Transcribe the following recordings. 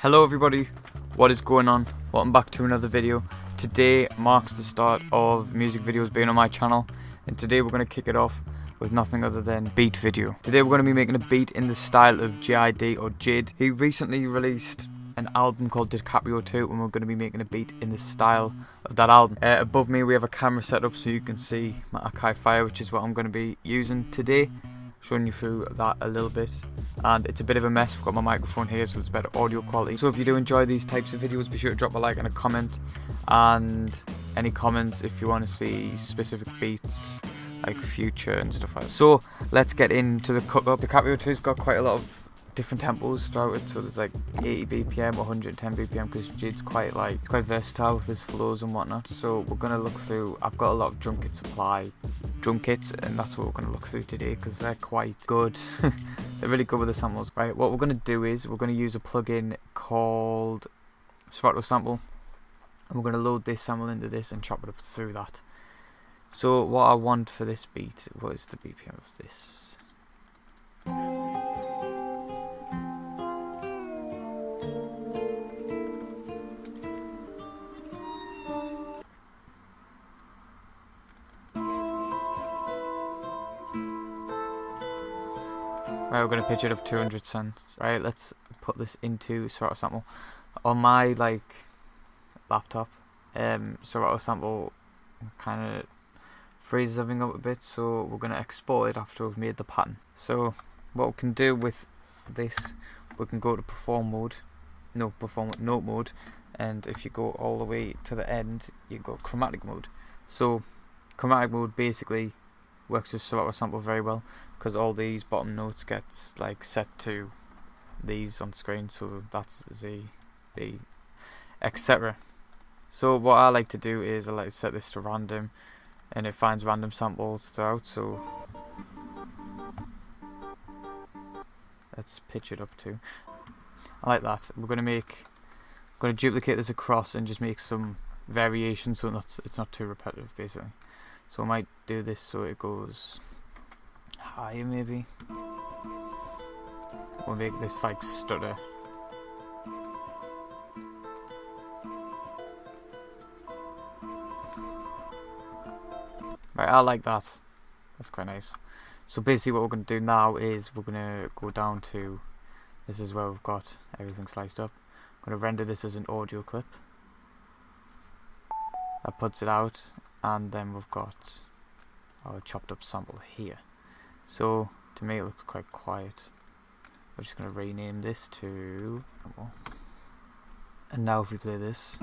Hello everybody, what is going on? Welcome back to another video. Today marks the start of music videos being on my channel, and today we're going to kick it off with nothing other than beat video. Today we're going to be making a beat in the style of J.I.D or J.I.D. He recently released an album called DiCaprio 2, and we're going to be making a beat in the style of that album. Above me we have a camera set up so you can see my archive file, which is what I'm going to be using today. Showing you through that a little bit, and it's a bit of a mess. I've got my microphone here so it's better audio quality. So if you do enjoy these types of videos, be sure to drop a like and a comment, and any comments if you want to see specific beats like future and stuff like that. So let's get into the cook up. DiCaprio 2's got quite a lot of different tempos throughout it, so there's like 80 BPM, 110 BPM, because Jid's quite versatile with his flows and whatnot. So we're gonna look through. I've got a lot of drum kit supply, drum kits, and that's what we're gonna look through today because they're quite good. They're really good with the samples. Right, what we're gonna do is we're gonna use a plugin called Serato Sample, and we're gonna load this sample into this and chop it up through that. So what I want for this beat, what is the BPM of this? Right, we're going to pitch it up 200 cents. Right, let's put this into Serato Sample. On my laptop, Serato Sample kind of freezes everything up a bit, so we're going to export it after we've made the pattern. So what we can do with this, we can go to perform mode, note mode, and if you go all the way to the end, you go chromatic mode. So chromatic mode basically works with Serato Sample very well, because all these bottom notes get set to these on screen, so that's Z, B, etc. So what I like to do is I like to set this to random, and it finds random samples throughout. So let's pitch it up to. I like that. We're gonna duplicate this across and just make some variations so it's not too repetitive basically. So I might do this so it goes higher maybe. We'll make this stutter. Right, I like that. That's quite nice. So basically what we're going to do now is we're going to go down to, this is where we've got everything sliced up. I'm going to render this as an audio clip. That puts it out, and then we've got our chopped up sample here. So to me it looks quite quiet. We're just going to rename this to, and now if we play this,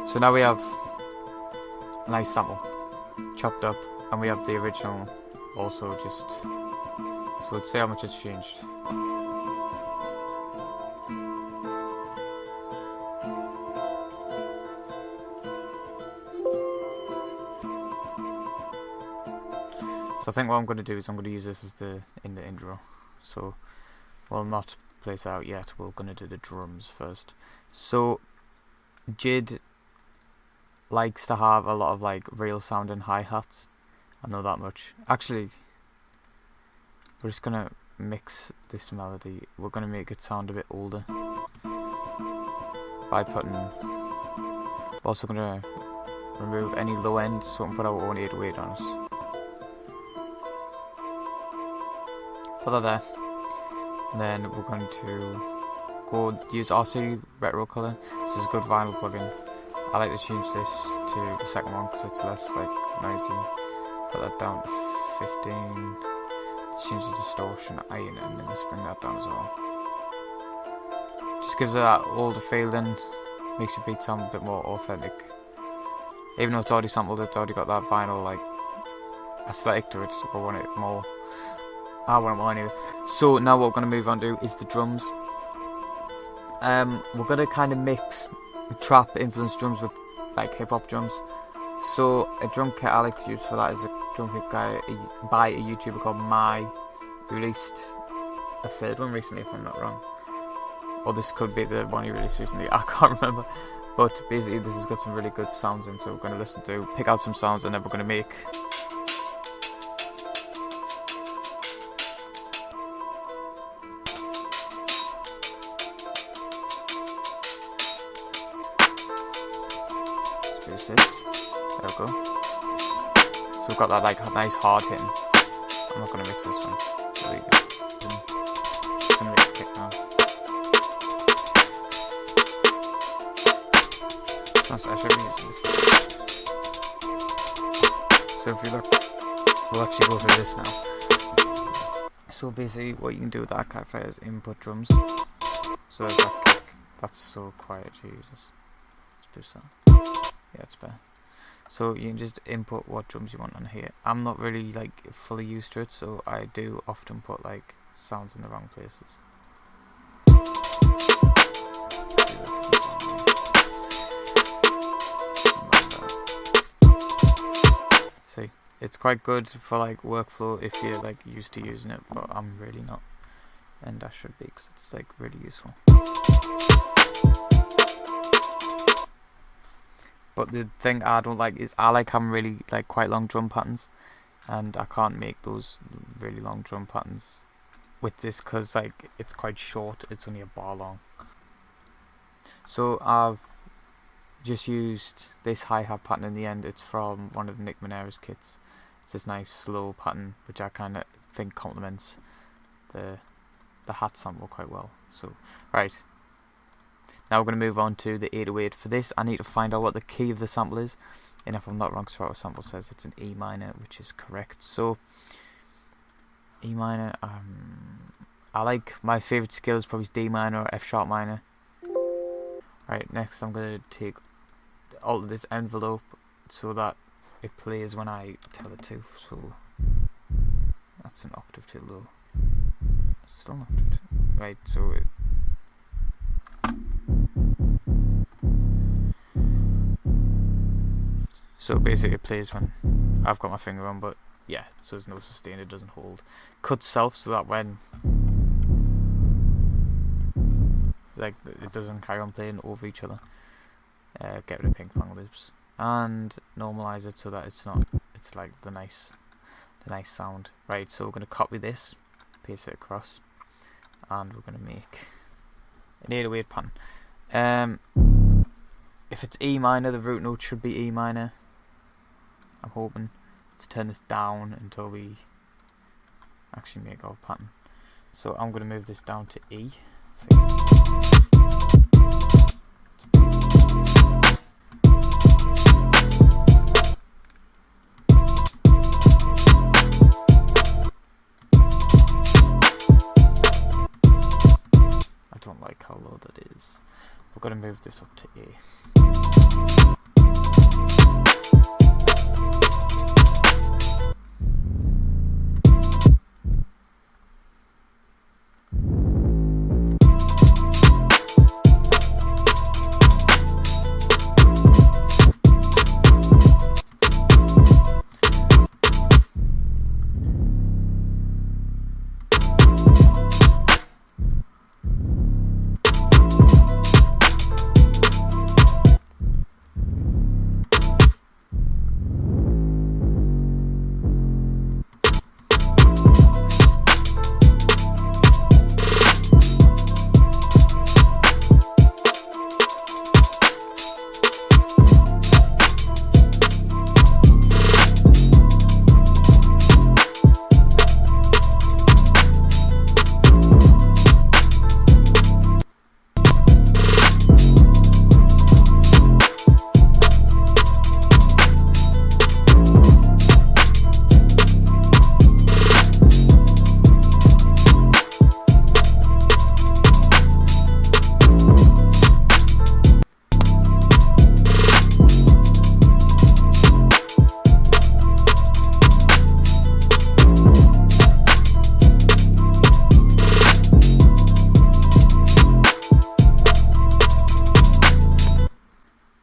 so now we have a nice sample chopped up, and we have the original also, just so let's see how much it's changed. So I think what I'm going to do is I'm going to use this as in the intro. So we'll not place it out yet, we're going to do the drums first. So J.I.D likes to have a lot of real sounding hi-hats. I know that much. Actually, we're just gonna mix this melody. We're gonna make it sound a bit older by putting, we're also gonna remove any low ends so we can put our own 808 on it. Put that there. And then we're going to go use RC Retro Color. This is a good vinyl plugin. I like to change this to the second one because it's less noisy. Put that down to 15. Let's change the distortion iron, and then let's bring that down as well. Just gives it that older feel, then makes your beat sound a bit more authentic. Even though it's already sampled, it's already got that vinyl aesthetic to it. So I want it more. I want it more anyway. So now what we're going to move on to is the drums. We're going to kind of mix trap influenced drums with hip hop drums. So a drum kit I like to use for that is a drum kit by a YouTuber called released a third one recently, if I'm not wrong. Or this could be the one he released recently, I can't remember. But basically this has got some really good sounds in, so we're going to pick out some sounds, and then we're going to make this. There we go. So we've got that like nice hard hitting. I'm not going to mix this one. There we go. Just going to make a kick now. I should be using this. So if you look, we'll actually go through this now. So basically what you can do with that kind of is input drums. So there's that kick. That's so quiet, Jesus. Let's boost that. Yeah, it's better. So you can just input what drums you want on here. I'm not really like fully used to it, so I do often put like sounds in the wrong places. See, it's quite good for like workflow if you're like used to using it, but I'm really not, and I should be, because it's like really useful. But the thing I don't like is I like having really like quite long drum patterns, and I can't make those really long drum patterns with this because like it's quite short. It's only a bar long. So I've just used this hi-hat pattern in the end. It's from one of Nick Monera's kits. It's this nice slow pattern which I kind of think complements the hat sample quite well. So right, now we're going to move on to the 808. For this I need to find out what the key of the sample is, and if I'm not wrong, so our sample says it's an E minor, which is correct. So E minor, I like, my favourite scale is probably D minor or F sharp minor. Right, next I'm going to alter this envelope so that it plays when I tell it to. So that's an octave too low. It's still an octave too. Right, so basically it plays when I've got my finger on, but yeah, so there's no sustain, it doesn't hold. Cut self so that when like it doesn't carry on playing over each other. Get rid of ping pong loops and normalize it so that it's like the nice sound. Right, so we're going to copy this, paste it across, and we're going to make an 808 pattern. If it's E minor, the root note should be E minor. I'm hoping. Let's turn this down until we actually make our pattern. So I'm going to move this down to E. I don't like how low that is. We're going to move this up to A.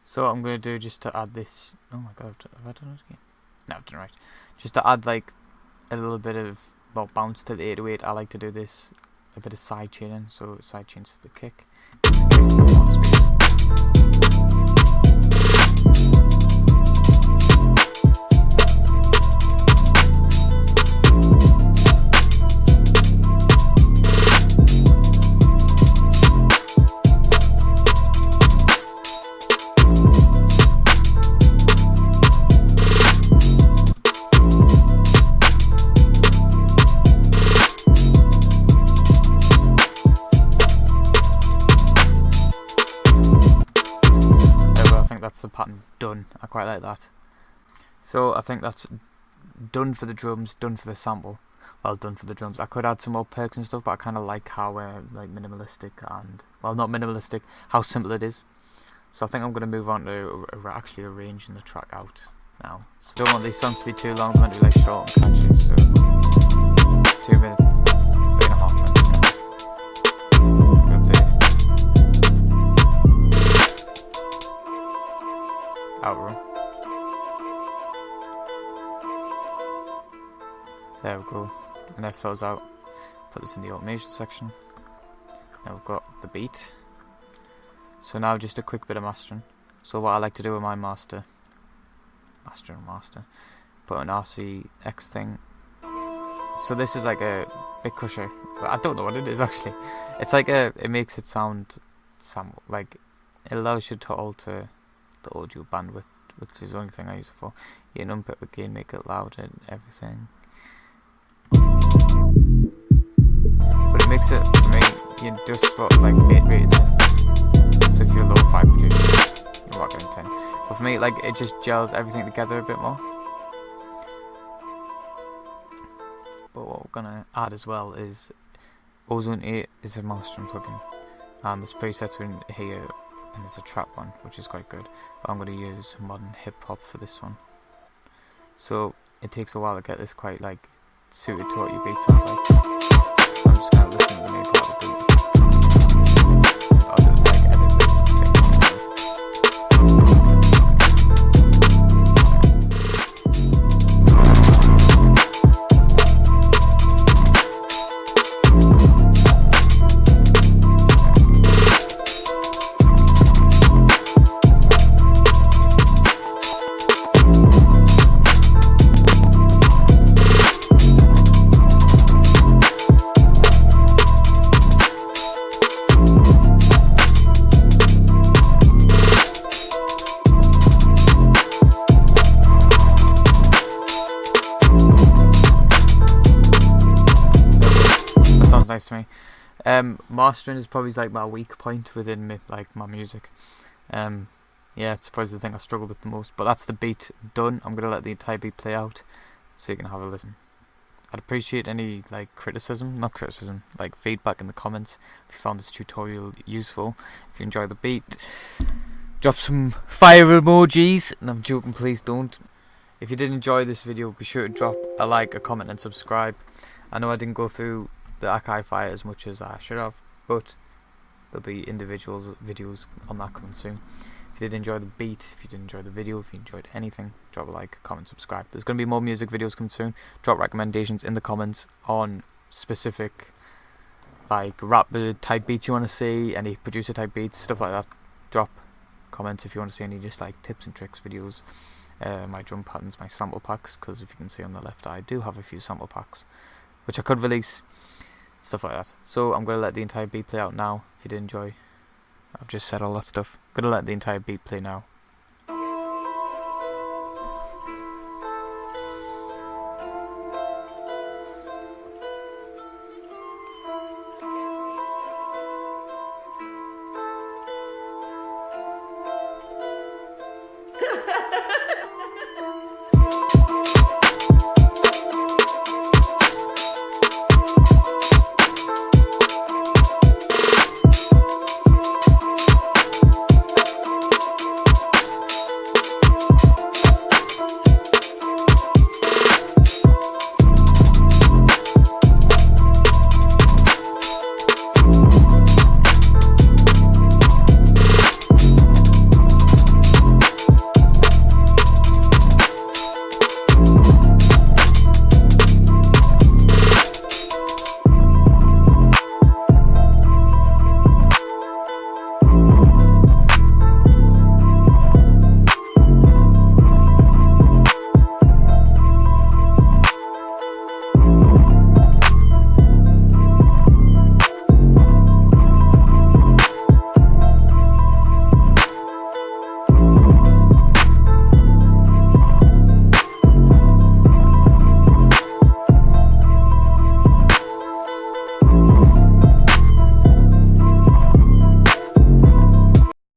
So what I'm going to do just to add this, oh my god, have I done it again? No, I've done it right. Just to add like a little bit of well, bounce to the 808. I like to do this a bit of side chaining, so side chains to the kick. Gives the kick more space. That's the pattern done. I quite like that. So I think that's done for the drums, done for the sample. Well, done for the drums. I could add some more perks and stuff, but I kind of like how like minimalistic and, well, not minimalistic, how simple it is. So I think I'm going to move on to actually arranging the track out now. So don't want these songs to be too long. I want to be like short and catchy. So 2 minutes, 3.5 minutes. Outro. There we go. And that fills out. Put this in the automation section. Now we've got the beat. So now just a quick bit of mastering. So what I like to do with my master, put an RCX thing. So this is like a big crusher. I don't know what it is actually. It's like it makes it sound like it allows you to alter the audio bandwidth, which is the only thing I use it for. You can unput the gain, make it loud and everything. But it makes it, for me, you just put like 8 rates in. So if you're a lo-fi producer, you're not getting 10. But for me, like, it just gels everything together a bit more. But what we're gonna add as well is Ozone 8 is a mastering plugin, and there's presets in here. And there's a trap one, which is quite good. But I'm going to use modern hip hop for this one. So it takes a while to get this quite like suited to what your beat sounds like. So I'm just going to listen to the main part of the beat. I'll just like edit the nice to me. Mastering is probably like my weak point within me, like my music. Yeah, it's probably the thing I struggle with the most. But that's the beat done. I'm gonna let the entire beat play out, so you can have a listen. I'd appreciate any like like feedback in the comments. If you found this tutorial useful, if you enjoyed the beat, drop some fire emojis. And I'm joking, please don't. If you did enjoy this video, be sure to drop a like, a comment and subscribe. I know I didn't go through the archive file as much as I should have, but there'll be individual videos on that coming soon. If you did enjoy the beat, if you did enjoy the video, if you enjoyed anything, drop a like, comment, subscribe. There's going to be more music videos coming soon. Drop recommendations in the comments on specific like rapper type beats you want to see, any producer type beats, stuff like that. Drop comments if you want to see any just like tips and tricks videos, my drum patterns, my sample packs, because if you can see on the left I do have a few sample packs which I could release, stuff like that. So I'm going to let the entire beat play out now. If you did enjoy, I've just said all that stuff. I'm going to let the entire beat play now.